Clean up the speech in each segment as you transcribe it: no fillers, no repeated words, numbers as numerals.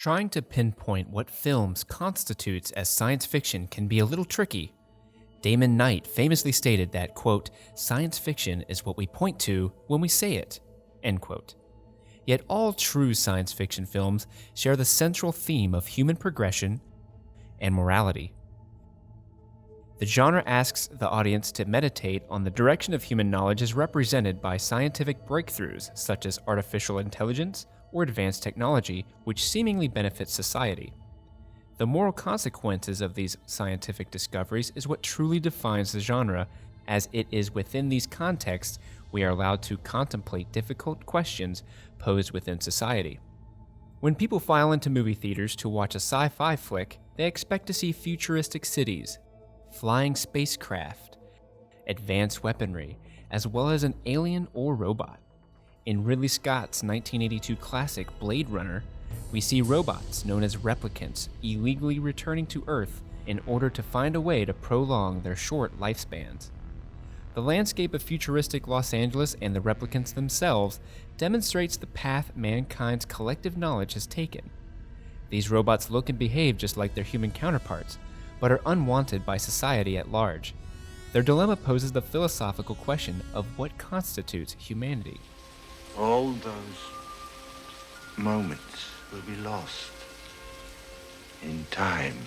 Trying to pinpoint what films constitutes as science fiction can be a little tricky. Damon Knight famously stated that, quote, "Science fiction is what we point to when we say it," end quote. Yet all true science fiction films share the central theme of human progression and morality. The genre asks the audience to meditate on the direction of human knowledge as represented by scientific breakthroughs such as artificial intelligence or advanced technology, which seemingly benefits society. The moral consequences of these scientific discoveries is what truly defines the genre, as it is within these contexts we are allowed to contemplate difficult questions posed within society. When people file into movie theaters to watch a sci-fi flick, they expect to see futuristic cities, flying spacecraft, advanced weaponry, as well as an alien or robot. In Ridley Scott's 1982 classic Blade Runner, we see robots known as replicants illegally returning to Earth in order to find a way to prolong their short lifespans. The landscape of futuristic Los Angeles and the replicants themselves demonstrates the path mankind's collective knowledge has taken. These robots look and behave just like their human counterparts, but are unwanted by society at large. Their dilemma poses the philosophical question of what constitutes humanity. All those moments will be lost in time,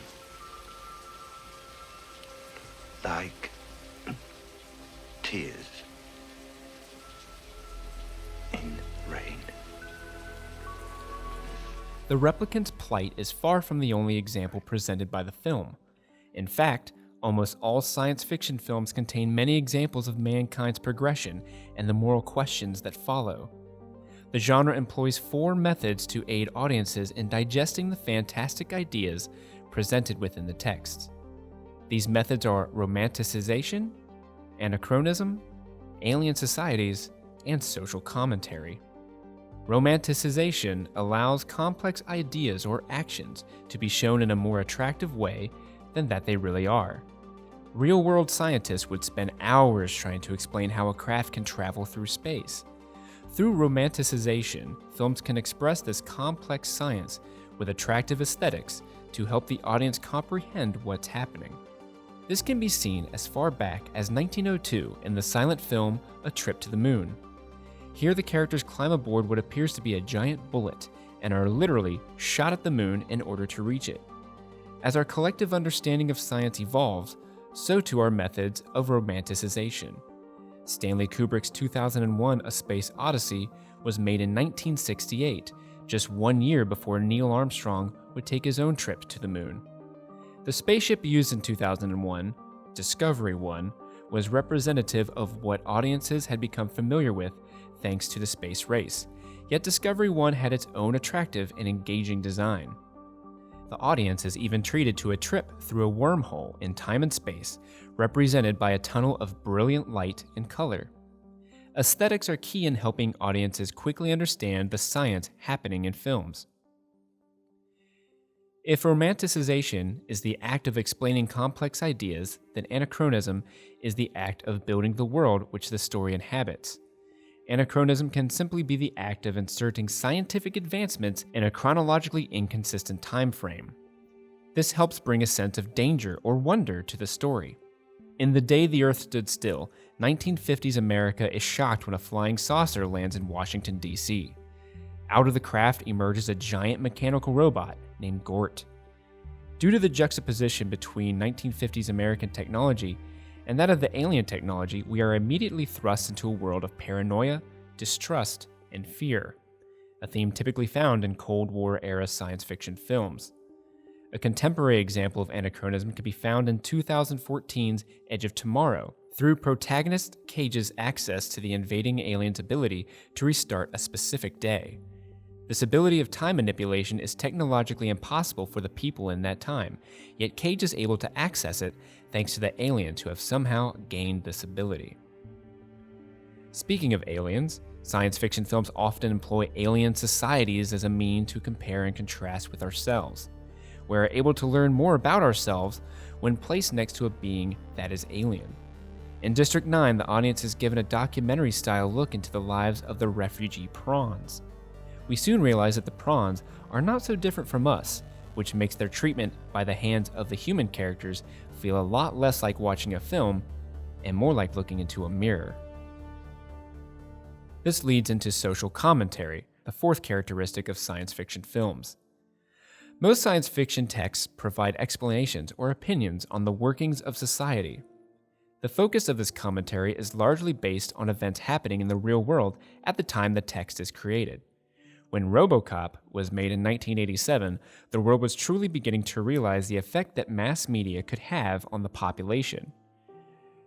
like tears in rain. The replicant's plight is far from the only example presented by the film. In fact, almost all science fiction films contain many examples of mankind's progression and the moral questions that follow. The genre employs 4 methods to aid audiences in digesting the fantastic ideas presented within the text. These methods are romanticization, anachronism, alien societies, and social commentary. Romanticization allows complex ideas or actions to be shown in a more attractive way than that they really are. Real-world scientists would spend hours trying to explain how a craft can travel through space. Through romanticization, films can express this complex science with attractive aesthetics to help the audience comprehend what's happening. This can be seen as far back as 1902 in the silent film A Trip to the Moon. Here the characters climb aboard what appears to be a giant bullet and are literally shot at the moon in order to reach it. As our collective understanding of science evolves, so too our methods of romanticization. Stanley Kubrick's 2001 A Space Odyssey was made in 1968, just 1 year before Neil Armstrong would take his own trip to the moon. The spaceship used in 2001, Discovery 1, was representative of what audiences had become familiar with thanks to the space race, yet Discovery 1 had its own attractive and engaging design. The audience is even treated to a trip through a wormhole in time and space, represented by a tunnel of brilliant light and color. Aesthetics are key in helping audiences quickly understand the science happening in films. If romanticization is the act of explaining complex ideas, then anachronism is the act of building the world which the story inhabits. Anachronism can simply be the act of inserting scientific advancements in a chronologically inconsistent time frame. This helps bring a sense of danger or wonder to the story. In The Day the Earth Stood Still, 1950s America is shocked when a flying saucer lands in Washington, D.C. Out of the craft emerges a giant mechanical robot named Gort. Due to the juxtaposition between 1950s American technology and that of the alien technology, we are immediately thrust into a world of paranoia, distrust, and fear, a theme typically found in Cold War-era science fiction films. A contemporary example of anachronism can be found in 2014's Edge of Tomorrow, through protagonist Cage's access to the invading alien's ability to restart a specific day. This ability of time manipulation is technologically impossible for the people in that time, yet Cage is able to access it thanks to the aliens who have somehow gained this ability. Speaking of aliens, science fiction films often employ alien societies as a means to compare and contrast with ourselves. We are able to learn more about ourselves when placed next to a being that is alien. In District 9, the audience is given a documentary-style look into the lives of the refugee prawns. we soon realize that the prawns are not so different from us, which makes their treatment by the hands of the human characters feel a lot less like watching a film and more like looking into a mirror. This leads into social commentary, the fourth characteristic of science fiction films. Most science fiction texts provide explanations or opinions on the workings of society. The focus of this commentary is largely based on events happening in the real world at the time the text is created. When RoboCop was made in 1987, the world was truly beginning to realize the effect that mass media could have on the population.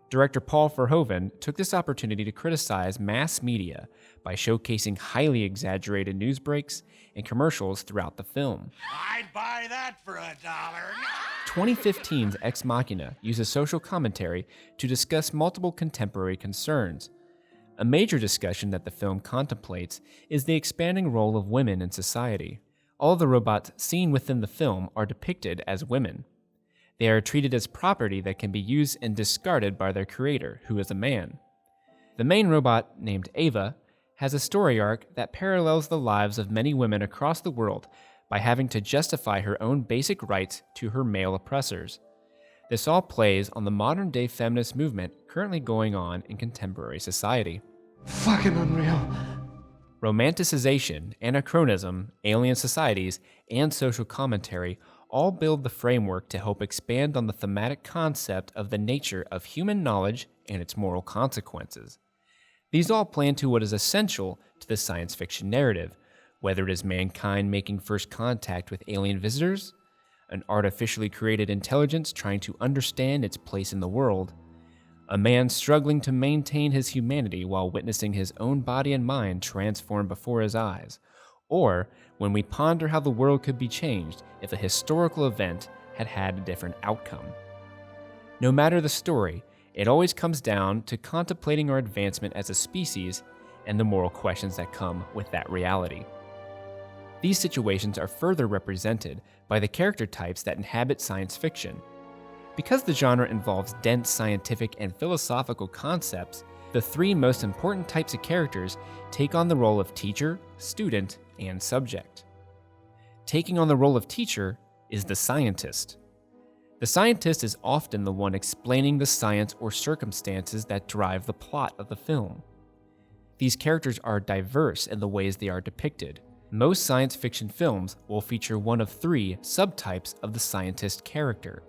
Director Paul Verhoeven took this opportunity to criticize mass media by showcasing highly exaggerated news breaks and commercials throughout the film. I'd buy that for $1. 2015's Ex Machina uses social commentary to discuss multiple contemporary concerns. A major discussion that the film contemplates is the expanding role of women in society. All the robots seen within the film are depicted as women. They are treated as property that can be used and discarded by their creator, who is a man. The main robot, named Ava, has a story arc that parallels the lives of many women across the world by having to justify her own basic rights to her male oppressors. This all plays on the modern-day feminist movement currently going on in contemporary society. Fucking unreal. Romanticization, anachronism, alien societies, and social commentary all build the framework to help expand on the thematic concept of the nature of human knowledge and its moral consequences. These all play into what is essential to the science fiction narrative, whether it is mankind making first contact with alien visitors, an artificially created intelligence trying to understand its place in the world, a man struggling to maintain his humanity while witnessing his own body and mind transform before his eyes, or when we ponder how the world could be changed if a historical event had had a different outcome. No matter the story, it always comes down to contemplating our advancement as a species and the moral questions that come with that reality. These situations are further represented by the character types that inhabit science fiction. Because the genre involves dense scientific and philosophical concepts, the three most important types of characters take on the role of teacher, student, and subject. Taking on the role of teacher is the scientist. The scientist is often the one explaining the science or circumstances that drive the plot of the film. These characters are diverse in the ways they are depicted. Most science fiction films will feature one of three subtypes of the scientist character.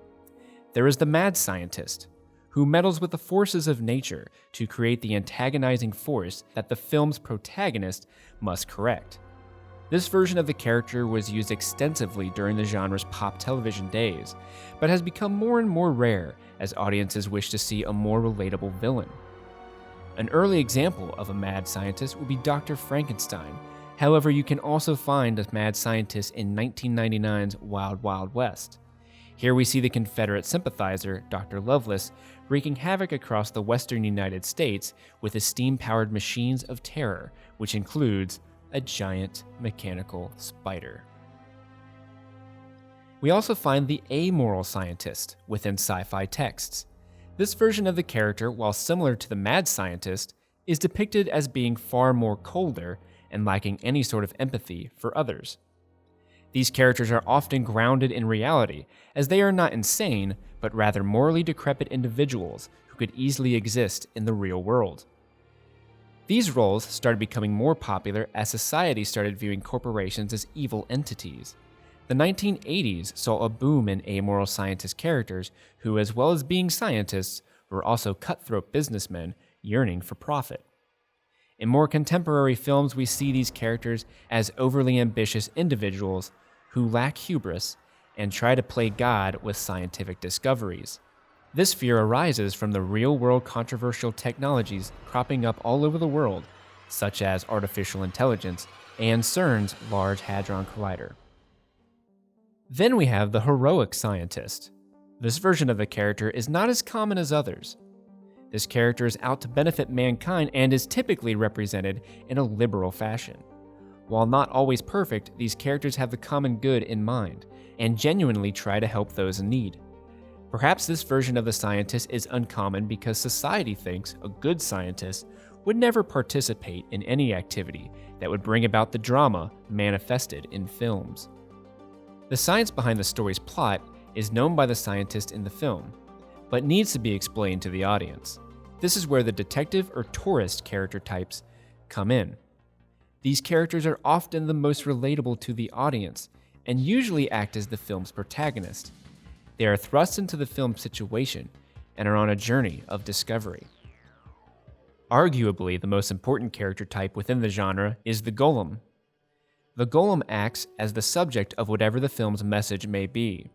There is the mad scientist, who meddles with the forces of nature to create the antagonizing force that the film's protagonist must correct. This version of the character was used extensively during the genre's pop television days, but has become more and more rare as audiences wish to see a more relatable villain. An early example of a mad scientist would be Dr. Frankenstein. However, you can also find a mad scientist in 1999's Wild Wild West. Here we see the Confederate sympathizer, Dr. Lovelace, wreaking havoc across the western United States with his steam-powered machines of terror, which includes a giant mechanical spider. We also find the amoral scientist within sci-fi texts. This version of the character, while similar to the mad scientist, is depicted as being far more colder and lacking any sort of empathy for others. These characters are often grounded in reality, as they are not insane, but rather morally decrepit individuals who could easily exist in the real world. These roles started becoming more popular as society started viewing corporations as evil entities. The 1980s saw a boom in amoral scientist characters who, as well as being scientists, were also cutthroat businessmen yearning for profit. In more contemporary films, we see these characters as overly ambitious individuals who lack hubris and try to play God with scientific discoveries. This fear arises from the real-world controversial technologies cropping up all over the world, such as artificial intelligence and CERN's Large Hadron Collider. Then we have the heroic scientist. This version of the character is not as common as others. This character is out to benefit mankind and is typically represented in a liberal fashion. While not always perfect, these characters have the common good in mind and genuinely try to help those in need. Perhaps this version of the scientist is uncommon because society thinks a good scientist would never participate in any activity that would bring about the drama manifested in films. The science behind the story's plot is known by the scientist in the film, but needs to be explained to the audience. This is where the detective or tourist character types come in. These characters are often the most relatable to the audience and usually act as the film's protagonist. They are thrust into the film's situation and are on a journey of discovery. Arguably, the most important character type within the genre is the Golem. The Golem acts as the subject of whatever the film's message may be.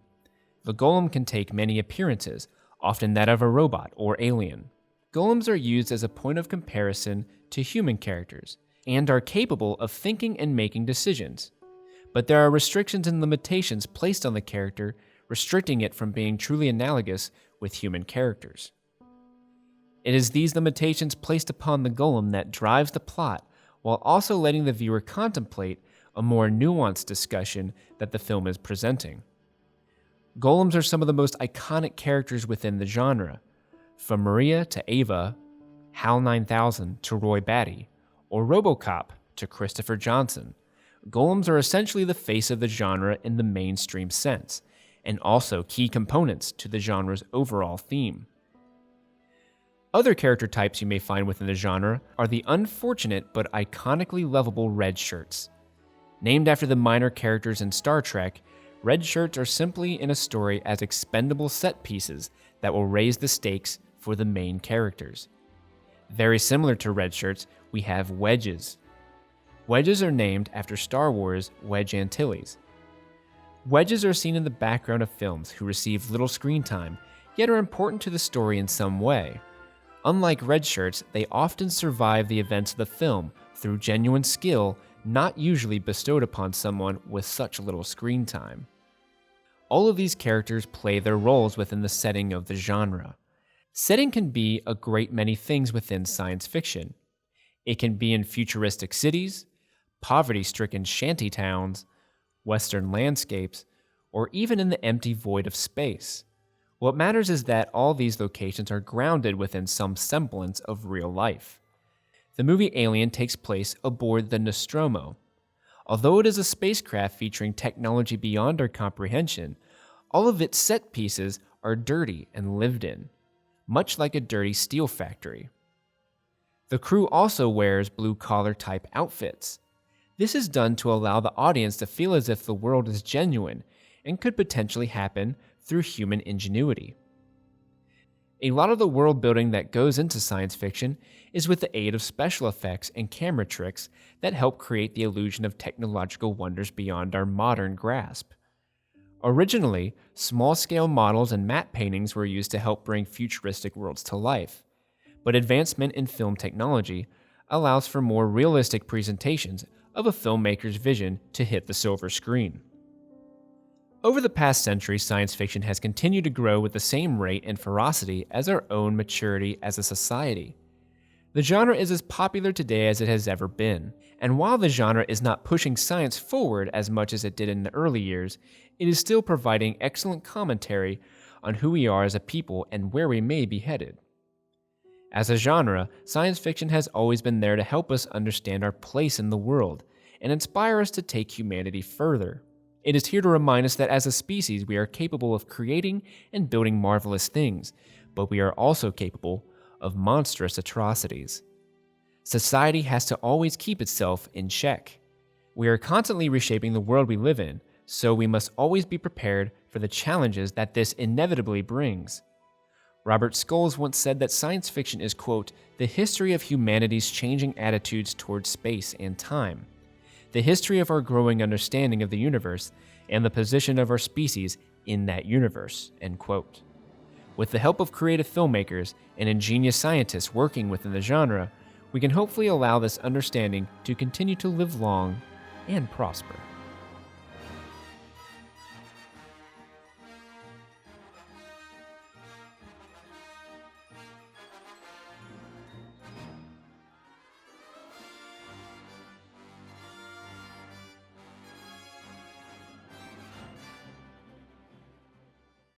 The Golem can take many appearances, often that of a robot or alien. Golems are used as a point of comparison to human characters, and are capable of thinking and making decisions. But there are restrictions and limitations placed on the character, restricting it from being truly analogous with human characters. It is these limitations placed upon the Golem that drives the plot, while also letting the viewer contemplate a more nuanced discussion that the film is presenting. Golems are some of the most iconic characters within the genre, from Maria to Ava, HAL 9000 to Roy Batty, or RoboCop to Christopher Johnson. Golems are essentially the face of the genre in the mainstream sense, and also key components to the genre's overall theme. Other character types you may find within the genre are the unfortunate but iconically lovable Redshirts. Named after the minor characters in Star Trek, Redshirts are simply in a story as expendable set pieces that will raise the stakes for the main characters. Very similar to Redshirts, we have Wedges. Wedges are named after Star Wars' Wedge Antilles. Wedges are seen in the background of films who receive little screen time, yet are important to the story in some way. Unlike Redshirts, they often survive the events of the film through genuine skill not usually bestowed upon someone with such little screen time. All of these characters play their roles within the setting of the genre. Setting can be a great many things within science fiction. It can be in futuristic cities, poverty-stricken shanty towns, western landscapes, or even in the empty void of space. What matters is that all these locations are grounded within some semblance of real life. The movie Alien takes place aboard the Nostromo. Although it is a spacecraft featuring technology beyond our comprehension, all of its set pieces are dirty and lived in, much like a dirty steel factory. The crew also wears blue-collar type outfits. This is done to allow the audience to feel as if the world is genuine and could potentially happen through human ingenuity. A lot of the world building that goes into science fiction is with the aid of special effects and camera tricks that help create the illusion of technological wonders beyond our modern grasp. Originally, small-scale models and matte paintings were used to help bring futuristic worlds to life, but advancement in film technology allows for more realistic presentations of a filmmaker's vision to hit the silver screen. Over the past century, science fiction has continued to grow with the same rate and ferocity as our own maturity as a society. The genre is as popular today as it has ever been, and while the genre is not pushing science forward as much as it did in the early years, it is still providing excellent commentary on who we are as a people and where we may be headed. As a genre, science fiction has always been there to help us understand our place in the world and inspire us to take humanity further. It is here to remind us that as a species, we are capable of creating and building marvelous things, but we are also capable of monstrous atrocities. Society has to always keep itself in check. We are constantly reshaping the world we live in, so we must always be prepared for the challenges that this inevitably brings. Robert Scholes once said that science fiction is, quote, the history of humanity's changing attitudes towards space and time, the history of our growing understanding of the universe, and the position of our species in that universe, end quote. With the help of creative filmmakers and ingenious scientists working within the genre, we can hopefully allow this understanding to continue to live long and prosper.